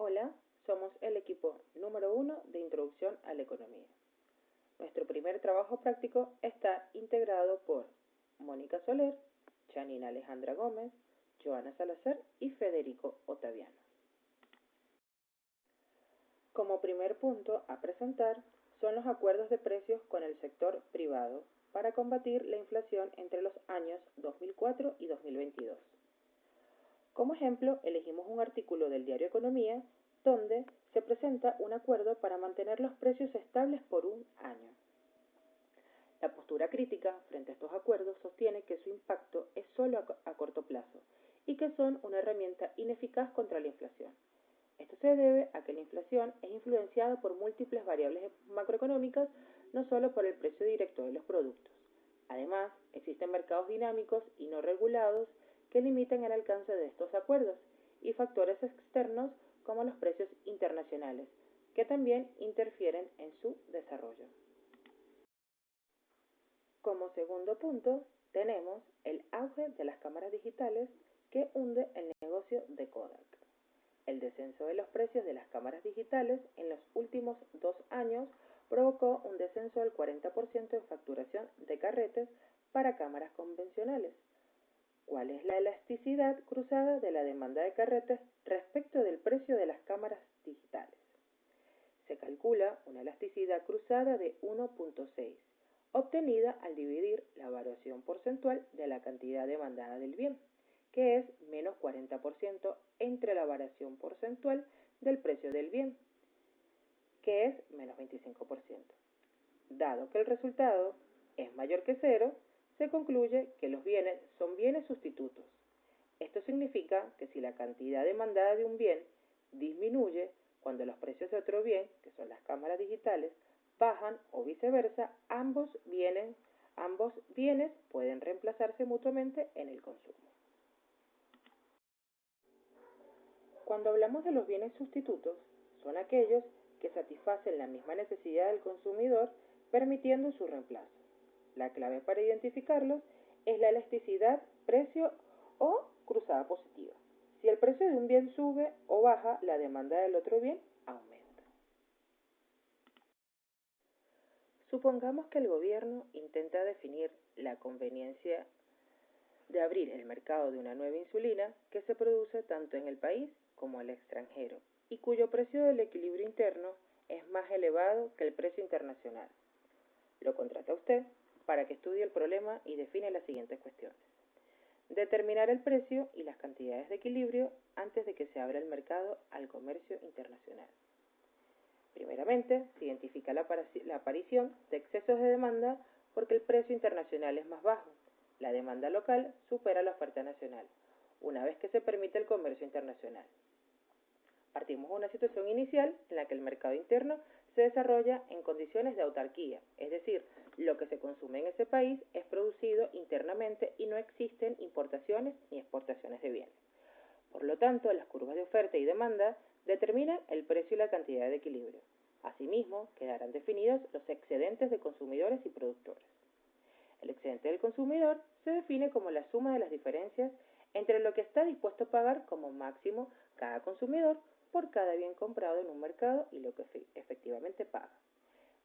Hola, somos el equipo número 1 de Introducción a la Economía. Nuestro primer trabajo práctico está integrado por Mónica Soler, Janina Alejandra Gómez, Joana Salazar y Federico Otaviano. Como primer punto a presentar son los acuerdos de precios con el sector privado para combatir la inflación entre los años 2004 y 2022. Como ejemplo, elegimos un artículo del diario Economía donde se presenta un acuerdo para mantener los precios estables por un año. La postura crítica frente a estos acuerdos sostiene que su impacto es solo a corto plazo y que son una herramienta ineficaz contra la inflación. Esto se debe a que la inflación es influenciada por múltiples variables macroeconómicas, no solo por el precio directo de los productos. Además, existen mercados dinámicos y no regulados que limitan el alcance de estos acuerdos y factores externos como los precios internacionales, que también interfieren en su desarrollo. Como segundo punto, tenemos el auge de las cámaras digitales que hunde el negocio de Kodak. El descenso de los precios de las cámaras digitales en los últimos 2 años provocó un descenso del 40% en facturación de carretes para cámaras convencionales. ¿Cuál es la elasticidad cruzada de la demanda de carretes respecto del precio de las cámaras digitales? Se calcula una elasticidad cruzada de 1.6, obtenida al dividir la variación porcentual de la cantidad demandada del bien, que es menos 40% entre la variación porcentual del precio del bien, que es menos 25%. Dado que el resultado es mayor que cero, se concluye que los bienes son bienes sustitutos. Esto significa que si la cantidad demandada de un bien disminuye cuando los precios de otro bien, que son las cámaras digitales, bajan o viceversa, ambos bienes pueden reemplazarse mutuamente en el consumo. Cuando hablamos de los bienes sustitutos, son aquellos que satisfacen la misma necesidad del consumidor, permitiendo su reemplazo. La clave para identificarlos es la elasticidad, precio o cruzada positiva. Si el precio de un bien sube o baja, la demanda del otro bien aumenta. Supongamos que el gobierno intenta definir la conveniencia de abrir el mercado de una nueva insulina que se produce tanto en el país como en el extranjero y cuyo precio del equilibrio interno es más elevado que el precio internacional. Lo contrata usted para que estudie el problema y define las siguientes cuestiones. Determinar el precio y las cantidades de equilibrio antes de que se abra el mercado al comercio internacional. Primeramente, se identifica la aparición de excesos de demanda porque el precio internacional es más bajo. La demanda local supera la oferta nacional, una vez que se permite el comercio internacional. Partimos de una situación inicial en la que el mercado interno se desarrolla en condiciones de autarquía, es decir, lo que se consume en ese país es producido internamente y no existen importaciones ni exportaciones de bienes. Por lo tanto, las curvas de oferta y demanda determinan el precio y la cantidad de equilibrio. Asimismo, quedarán definidos los excedentes de consumidores y productores. El excedente del consumidor se define como la suma de las diferencias entre lo que está dispuesto a pagar como máximo cada consumidor por cada bien comprado en un mercado y lo que efectivamente paga.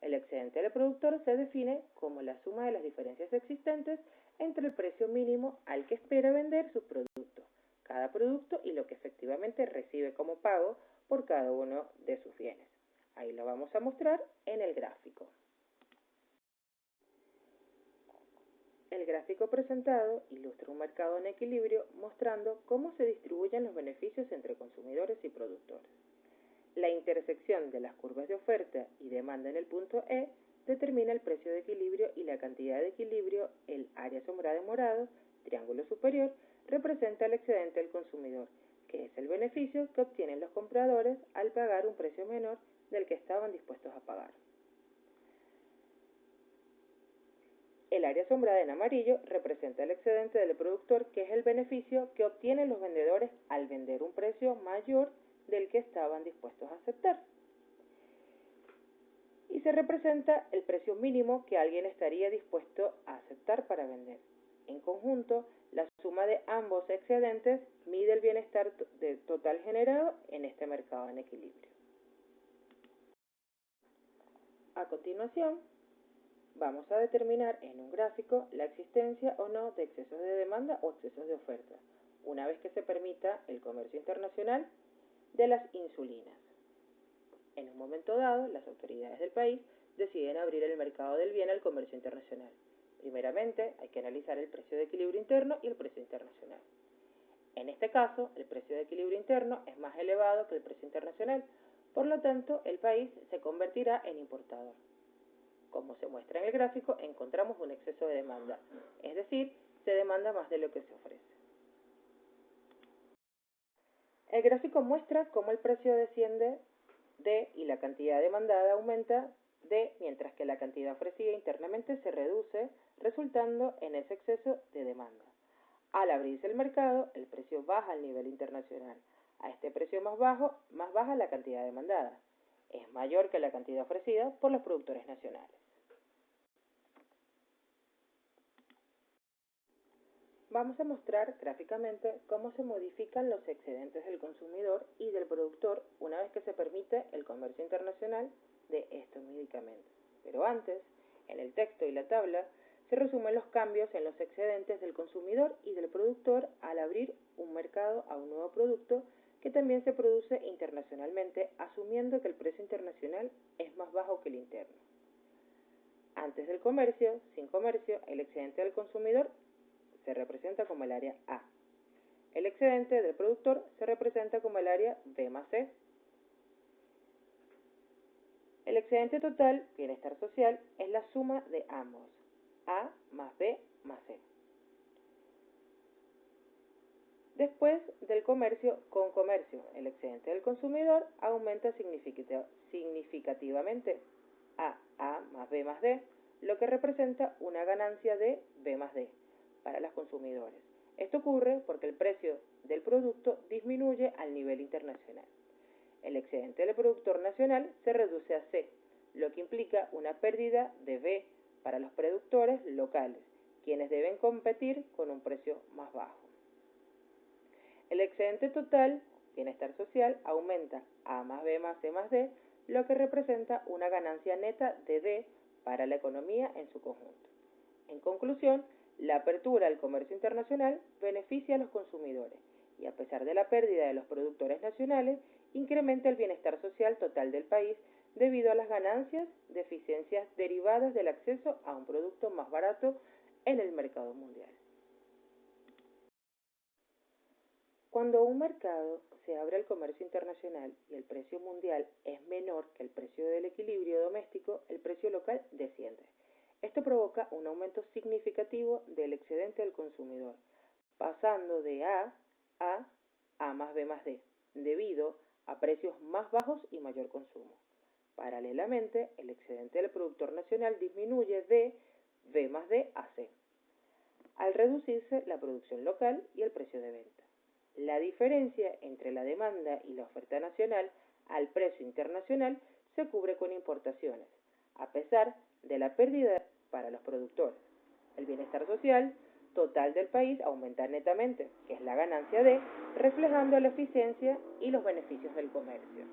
El excedente del productor se define como la suma de las diferencias existentes entre el precio mínimo al que espera vender sus productos, cada producto y lo que efectivamente recibe como pago por cada uno de sus bienes. Ahí lo vamos a mostrar en el gráfico. El gráfico presentado ilustra un mercado en equilibrio mostrando cómo se distribuyen los beneficios entre consumidores y productores. La intersección de las curvas de oferta y demanda en el punto E determina el precio de equilibrio y la cantidad de equilibrio. El área sombrada en morado, triángulo superior, representa el excedente del consumidor, que es el beneficio que obtienen los compradores al pagar un precio menor del que estaban dispuestos a pagar. El área sombrada en amarillo representa el excedente del productor, que es el beneficio que obtienen los vendedores al vender un precio mayor del que estaban dispuestos a aceptar. Y se representa el precio mínimo que alguien estaría dispuesto a aceptar para vender. En conjunto, la suma de ambos excedentes mide el bienestar total generado en este mercado en equilibrio. A continuación, vamos a determinar en un gráfico la existencia o no de excesos de demanda o excesos de oferta, una vez que se permita el comercio internacional de las insulinas. En un momento dado, las autoridades del país deciden abrir el mercado del bien al comercio internacional. Primeramente, hay que analizar el precio de equilibrio interno y el precio internacional. En este caso, el precio de equilibrio interno es más elevado que el precio internacional, por lo tanto, el país se convertirá en importador. Como se muestra en el gráfico, encontramos un exceso de demanda, es decir, se demanda más de lo que se ofrece. El gráfico muestra cómo el precio desciende de y la cantidad demandada aumenta de, mientras que la cantidad ofrecida internamente se reduce, resultando en ese exceso de demanda. Al abrirse el mercado, el precio baja al nivel internacional. A este precio más baja la cantidad demandada. Es mayor que la cantidad ofrecida por los productores nacionales. Vamos a mostrar gráficamente cómo se modifican los excedentes del consumidor y del productor una vez que se permite el comercio internacional de estos medicamentos. Pero antes, en el texto y la tabla, se resumen los cambios en los excedentes del consumidor y del productor al abrir un mercado a un nuevo producto que también se produce internacionalmente, asumiendo que el precio internacional es más bajo que el interno. Antes del comercio, sin comercio, el excedente del consumidor se representa como el área A. El excedente del productor se representa como el área B más C. El excedente total, bienestar social, es la suma de ambos, A más B más C. Después del comercio con comercio, el excedente del consumidor aumenta significativamente a A más B más D, lo que representa una ganancia de B más D para los consumidores. Esto ocurre porque el precio del producto disminuye al nivel internacional. El excedente del productor nacional se reduce a C, lo que implica una pérdida de B para los productores locales, quienes deben competir con un precio más bajo. El excedente total, bienestar social, aumenta A más B más C más D, lo que representa una ganancia neta de D para la economía en su conjunto. En conclusión, la apertura al comercio internacional beneficia a los consumidores y, a pesar de la pérdida de los productores nacionales, incrementa el bienestar social total del país debido a las ganancias de eficiencias derivadas del acceso a un producto más barato en el mercado mundial. Cuando un mercado se abre al comercio internacional y el precio mundial es menor que el precio del equilibrio doméstico, el precio local desciende. Esto provoca un aumento significativo del excedente del consumidor, pasando de A más B más D, debido a precios más bajos y mayor consumo. Paralelamente, el excedente del productor nacional disminuye de B más D a C, al reducirse la producción local y el precio de venta. La diferencia entre la demanda y la oferta nacional al precio internacional se cubre con importaciones, a pesar de la pérdida para los productores. El bienestar social total del país aumenta netamente, que es la ganancia de, reflejando la eficiencia y los beneficios del comercio.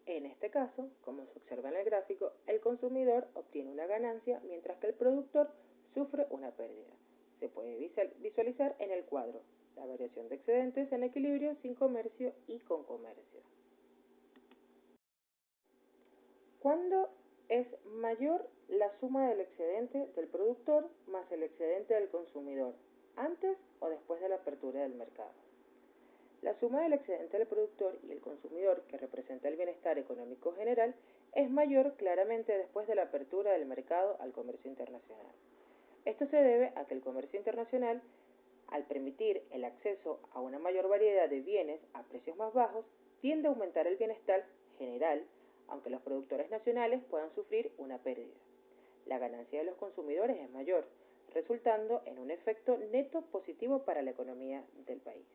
En este caso, como se observa en el gráfico, el consumidor obtiene una ganancia mientras que el productor sufre una pérdida. Se puede visualizar en el cuadro la variación de excedentes en equilibrio sin comercio y con comercio. ¿Cuándo es mayor la suma del excedente del productor más el excedente del consumidor, antes o después de la apertura del mercado? La suma del excedente del productor y el consumidor, que representa el bienestar económico general, es mayor claramente después de la apertura del mercado al comercio internacional. Esto se debe a que el comercio internacional, al permitir el acceso a una mayor variedad de bienes a precios más bajos, tiende a aumentar el bienestar general, aunque los productores nacionales puedan sufrir una pérdida. La ganancia de los consumidores es mayor, resultando en un efecto neto positivo para la economía del país.